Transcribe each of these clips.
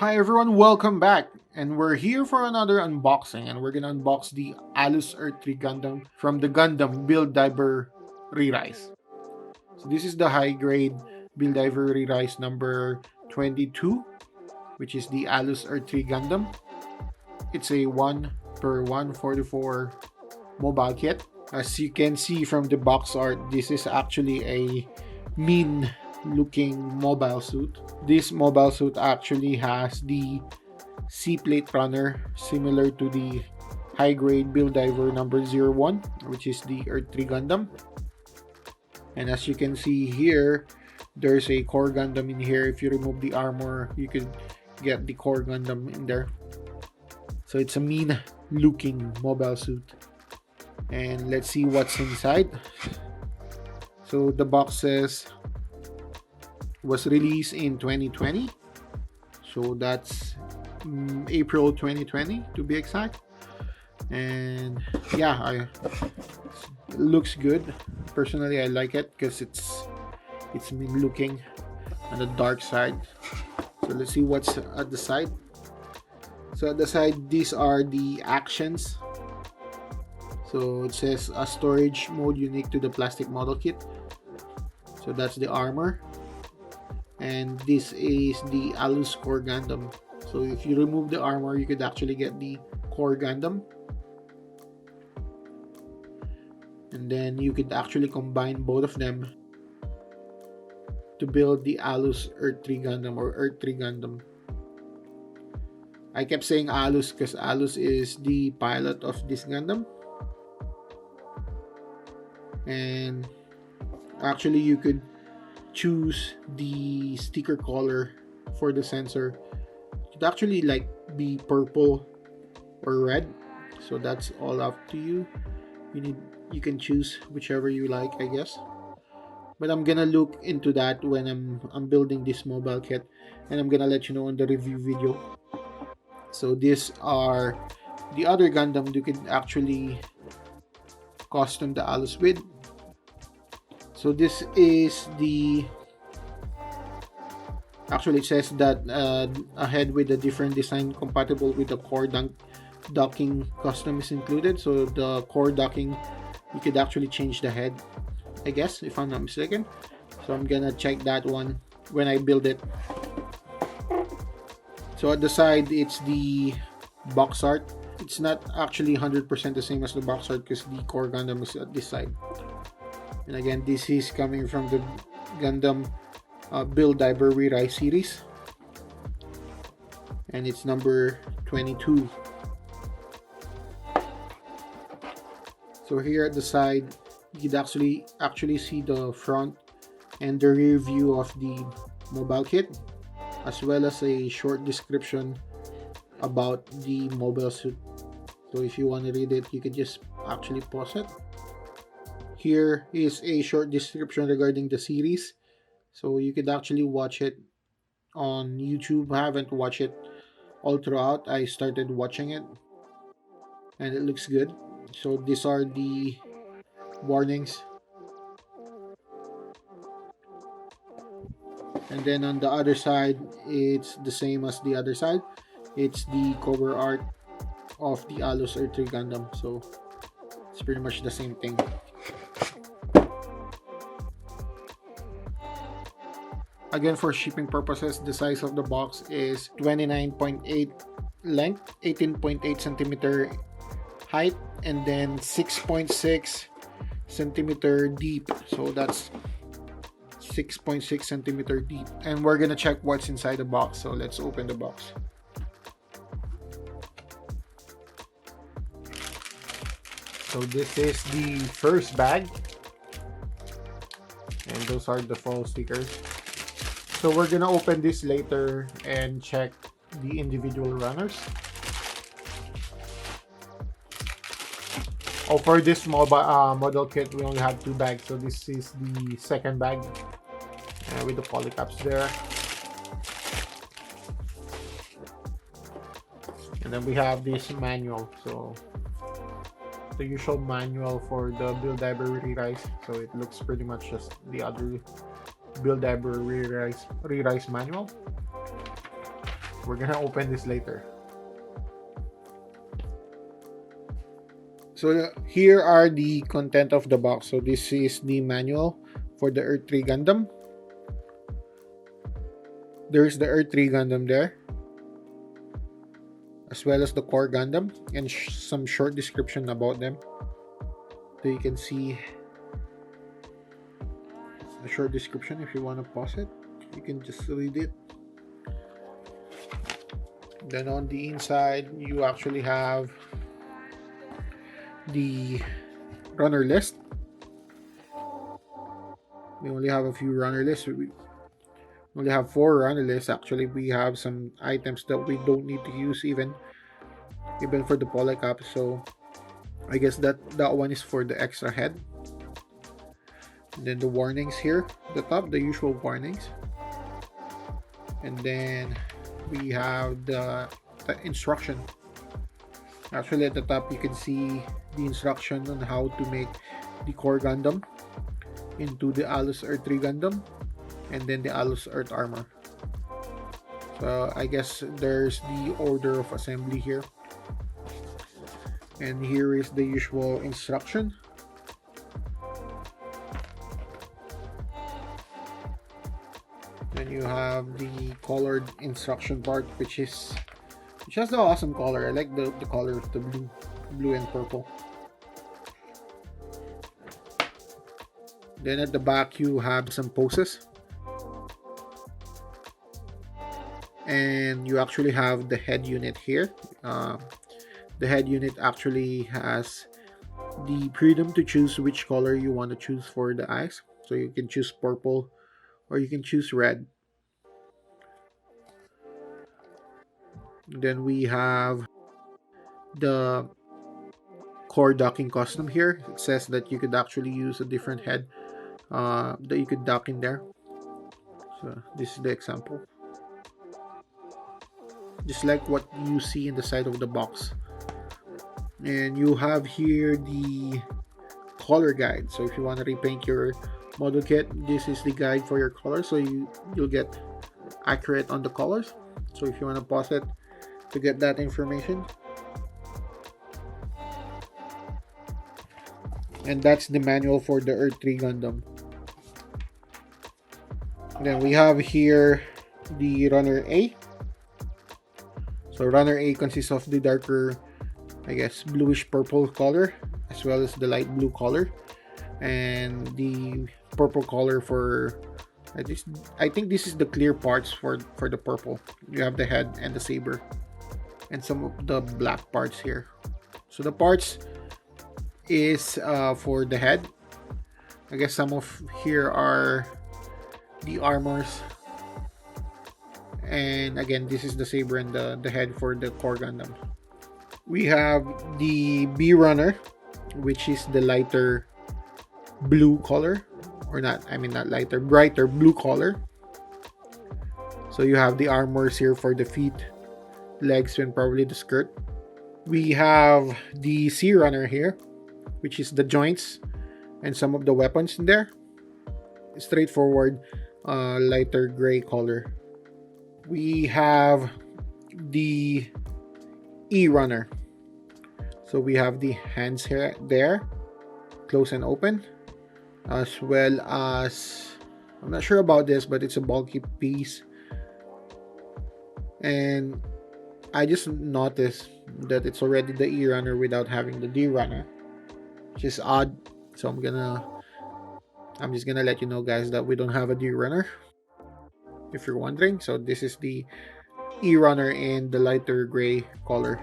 Hi everyone, welcome back. And we're here for another unboxing, and we're gonna unbox the Alus Earthree Gundam from the Gundam Build Diver Re-Rise. So this is the high grade Build Diver Re-Rise number 22, which is the Alus Earthree Gundam. It's a 1/144 mobile kit. As you can see from the box art, this is actually a mean looking mobile suit. This mobile suit actually has the C-plate runner similar to the high-grade Build Diver number 01, which is the Earthree Gundam. And as you can see here, there's a core Gundam in here. If you remove the armor, you could get the core Gundam in there. So it's a mean looking mobile suit. And let's see what's inside. So the box says was released in 2020, so that's April 2020 to be exact. And yeah, it looks good. Personally, I like it because it's mean looking on the dark side. So let's see what's at the side. So at the side, these are the actions. So it says a storage mode unique to the plastic model kit. So that's the armor. And this is the Alus Core Gundam. So if you remove the armor, you could actually get the Core Gundam. And then you could actually combine both of them to build the Alus Earthree Gundam or Earthree Gundam. I kept saying Alus because Alus is the pilot of this Gundam. And actually you could choose the sticker color for the sensor. It could actually like be purple or red, so that's all up to you. You can choose whichever you like, I guess, but I'm gonna look into that when I'm building this mobile kit, and I'm gonna let you know in the review video. So these are the other Gundam you can actually custom the Alus with. So this is the, actually it says that a head with a different design compatible with the core docking custom is included. So the core docking, you could actually change the head, I guess, if I'm not mistaken. So I'm gonna check that one when I build it. So at the side, it's the box art. It's not actually 100% the same as the box art because the core Gundam is at this side. And again, this is coming from the Gundam Build Diver Re-Rise series, and it's number 22. So here at the side, you could actually see the front and the rear view of the mobile kit, as well as a short description about the mobile suit. So if you want to read it, you could just actually pause it. Here is a short description regarding the series, so you could actually watch it on YouTube. I haven't watched it all throughout. I started watching it and it looks good. So these are the warnings, and then on the other side, it's the same as the other side. It's the cover art of the Alus Earthree Gundam, so it's pretty much the same thing. Again, for shipping purposes, the size of the box is 29.8 length, 18.8 centimeter height, and then 6.6 centimeter deep. So that's 6.6 centimeter deep. And we're gonna check what's inside the box. So let's open the box. So this is the first bag, and those are the full stickers. So we're gonna open this later and check the individual runners. Oh, for this model kit, we only have 2 bags. So this is the second bag with the polycaps there. And then we have this manual. So the usual manual for the Build Diver Re-Rise. So it looks pretty much just the other Build Diver Re-Rise manual. We're gonna open this later. So here are the content of the box. So this is the manual for the Earthree Gundam. There's the Earthree Gundam there, as well as the core Gundam, and some short description about them. So you can see a short description. If you want to pause it, you can just read it. Then on the inside, you actually have the runner list. We only have a few runner lists. We only have 4 runner lists. Actually, we have some items that we don't need to use even for the polycap. So I guess that one is for the extra head. And then the warnings here, the top, the usual warnings. And then we have the instruction. Actually, at the top you can see the instruction on how to make the core Gundam into the Alus Earthree Gundam, and then the Alus Earth armor. So I guess there's the order of assembly here, and here is the usual instruction. Then you have the colored instruction part, which has the awesome color. I like the color of the blue and purple. Then at the back you have some poses, and you actually have the head unit here. The head unit actually has the freedom to choose which color you want to choose for the eyes. So you can choose purple or you can choose red. Then we have the core docking custom here. It says that you could actually use a different head that you could dock in there. So this is the example, just like what you see in the side of the box. And you have here the color guide. So if you want to repaint your model kit, this is the guide for your color, so you'll get accurate on the colors. So if you want to pause it to get that information. And that's the manual for the Earthree Gundam. Then we have here the runner A. So runner A consists of the darker, I guess, bluish purple color, as well as the light blue color, and the purple color for I think this is the clear parts for the purple. You have the head and the saber, and some of the black parts here. So the parts is for the head. I guess some of here are the armors, and again this is the saber and the head for the core Gundam. We have the B runner, which is the lighter blue color, or not lighter, brighter blue color. So you have the armors here for the feet, legs, and probably the skirt. We have the C runner here, which is the joints and some of the weapons in there. Straightforward, lighter gray color. We have the E runner. So we have the hands here, there, close and open, as well as, I'm not sure about this, but it's a bulky piece. And I just noticed that it's already the E runner without having the D runner, which is odd. So I'm just gonna let you know, guys, that we don't have a D runner, if you're wondering. So this is the E runner in the lighter gray color.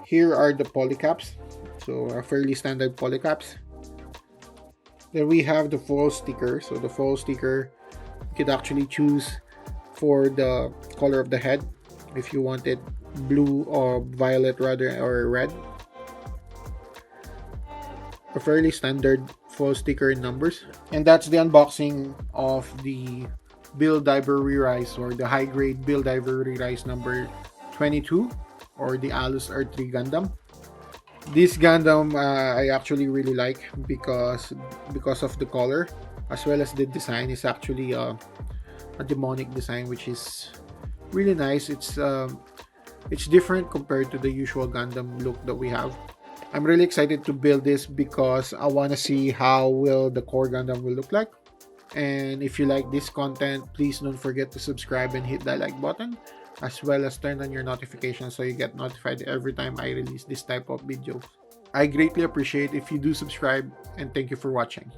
Here are the polycaps, so fairly standard polycaps. Then we have the foil sticker. So the foil sticker, you could actually choose for the color of the head, if you wanted blue or violet rather, or red. A fairly standard foil sticker in numbers. And that's the unboxing of the Build Diver Re-Rise, or the high grade Build Diver Re-Rise number 22, or the Alus Earthree Gundam. This Gundam I actually really like because of the color, as well as the design is actually a demonic design, which is really nice. It's different compared to the usual Gundam look that we have. I'm really excited to build this because I want to see how will the core Gundam will look like. And if you like this content, please don't forget to subscribe and hit that like button, as well as turn on your notifications so you get notified every time I release this type of videos. I greatly appreciate if you do subscribe, and thank you for watching.